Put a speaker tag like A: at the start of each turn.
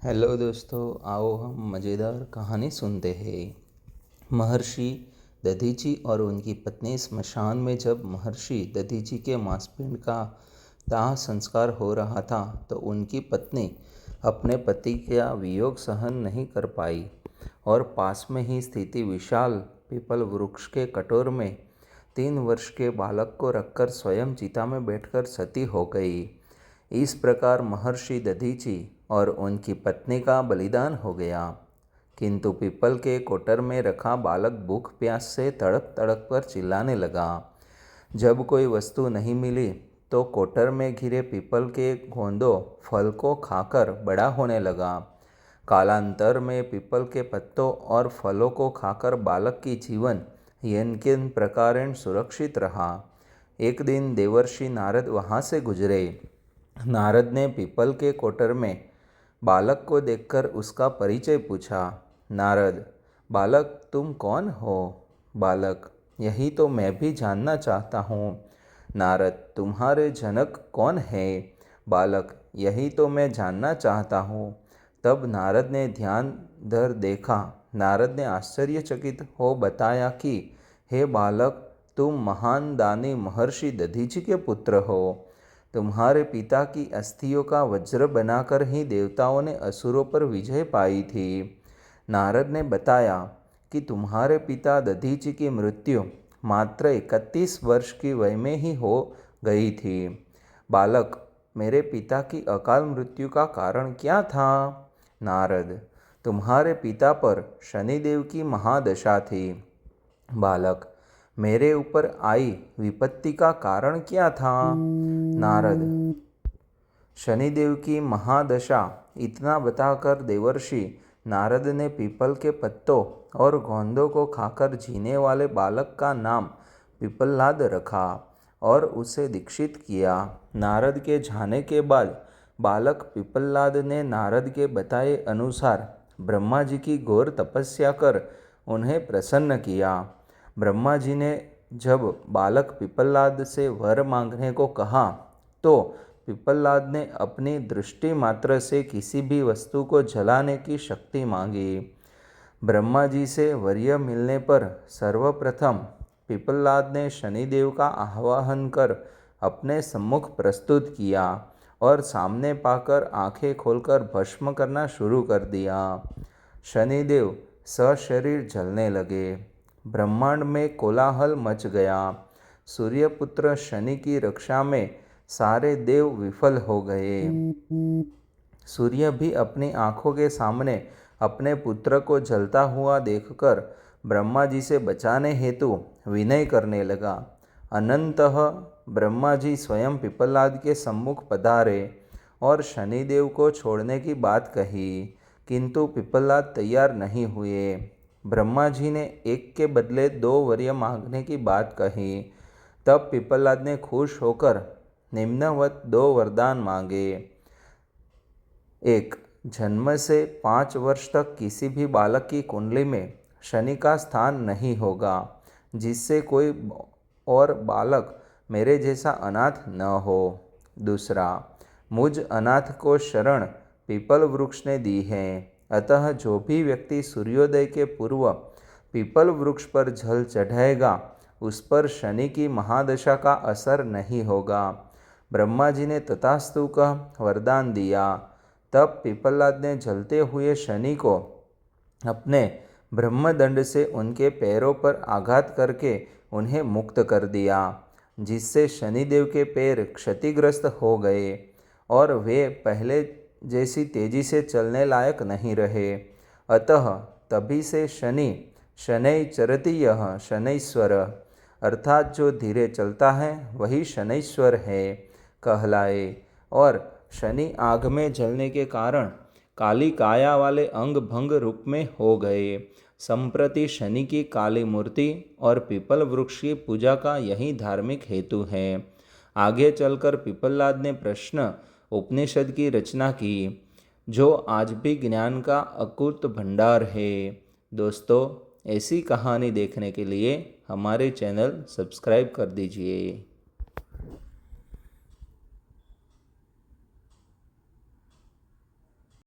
A: Hello दोस्तों, आओ हम मज़ेदार कहानी सुनते हैं। महर्षि दधीची और उनकी पत्नी स्मशान में। जब महर्षि दधीची के मांसपिंड का दाह संस्कार हो रहा था तो उनकी पत्नी अपने पति का वियोग सहन नहीं कर पाई और पास में ही स्थित विशाल पीपल वृक्ष के कटोर में 3 वर्ष के बालक को रखकर स्वयं चिता में बैठकर सती हो गई। इस प्रकार महर्षि दधीची और उनकी पत्नी का बलिदान हो गया। किंतु पीपल के कोटर में रखा बालक भूख प्यास से तड़प तड़प कर चिल्लाने लगा। जब कोई वस्तु नहीं मिली तो कोटर में घिरे पीपल के गोंदों फल को खाकर बड़ा होने लगा। कालांतर में पीपल के पत्तों और फलों को खाकर बालक की जीवन किन प्रकारेण सुरक्षित रहा। एक दिन देवर्षि नारद वहाँ से गुजरे। नारद ने पीपल के कोटर में बालक को देखकर उसका परिचय पूछा। नारद: बालक, तुम कौन हो? बालक: यही तो मैं भी जानना चाहता हूँ। नारद: तुम्हारे जनक कौन है? बालक: यही तो मैं जानना चाहता हूँ। तब नारद ने ध्यान धर देखा। नारद ने आश्चर्यचकित हो बताया कि हे बालक, तुम महान दानी महर्षि दधीची के पुत्र हो। तुम्हारे पिता की अस्थियों का वज्र बनाकर ही देवताओं ने असुरों पर विजय पाई थी। नारद ने बताया कि तुम्हारे पिता दधीची की मृत्यु मात्र 31 वर्ष की वय में ही हो गई थी। बालक: मेरे पिता की अकाल मृत्यु का कारण क्या था? नारद: तुम्हारे पिता पर शनिदेव की महादशा थी। बालक: मेरे ऊपर आई विपत्ति का कारण क्या था? नारद: शनिदेव की महादशा। इतना बताकर देवर्षि नारद ने पीपल के पत्तों और गोंदों को खाकर जीने वाले बालक का नाम पीपललाद रखा और उसे दीक्षित किया। नारद के जाने के बाद बालक पीपललाद ने नारद के बताए अनुसार ब्रह्मा जी की घोर तपस्या कर उन्हें प्रसन्न किया। ब्रह्मा जी ने जब बालक पीपललाद से वर मांगने को कहा तो पीपललाद ने अपनी दृष्टि मात्र से किसी भी वस्तु को जलाने की शक्ति मांगी। ब्रह्मा जी से वर्य मिलने पर सर्वप्रथम पीपललाद ने शनिदेव का आवाहन कर अपने सम्मुख प्रस्तुत किया और सामने पाकर आंखें खोलकर भस्म करना शुरू कर दिया। शनिदेव सशरीर जलने लगे। ब्रह्मांड में कोलाहल मच गया। सूर्यपुत्र शनि की रक्षा में सारे देव विफल हो गए। सूर्य भी अपनी आंखों के सामने अपने पुत्र को जलता हुआ देखकर ब्रह्मा जी से बचाने हेतु विनय करने लगा। अनंतः ब्रह्मा जी स्वयं पीपललाद के सम्मुख पधारे और शनिदेव को छोड़ने की बात कही, किंतु पीपललाद तैयार नहीं हुए। ब्रह्मा जी ने एक के बदले 2 वर्य मांगने की बात कही। तब पीपललाद ने खुश होकर निम्नवत 2 वरदान मांगे। 1. जन्म से 5 वर्ष तक किसी भी बालक की कुंडली में शनि का स्थान नहीं होगा, जिससे कोई और बालक मेरे जैसा अनाथ न हो। 2. मुझ अनाथ को शरण पीपल वृक्ष ने दी है, अतः जो भी व्यक्ति सूर्योदय के पूर्व पीपल वृक्ष पर जल चढ़ाएगा उस पर शनि की महादशा का असर नहीं होगा। ब्रह्मा जी ने तथास्तु कह वरदान दिया। तब पीपललाद ने जलते हुए शनि को अपने ब्रह्मदंड से उनके पैरों पर आघात करके उन्हें मुक्त कर दिया, जिससे शनिदेव के पैर क्षतिग्रस्त हो गए और वे पहले जैसी तेजी से चलने लायक नहीं रहे। अतः तभी से शनि शनै चरति यः शनैश्वर, अर्थात जो धीरे चलता है वही शनैश्वर है कहलाए। और शनि आग में जलने के कारण काली काया वाले अंग भंग रूप में हो गए। संप्रति शनि की काली मूर्ति और पीपल वृक्ष की पूजा का यही धार्मिक हेतु है। आगे चलकर पीपललाद ने प्रश्न उपनिषद की रचना की, जो आज भी ज्ञान का अकूत भंडार है। दोस्तों, ऐसी कहानी देखने के लिए हमारे चैनल सब्सक्राइब कर दीजिए।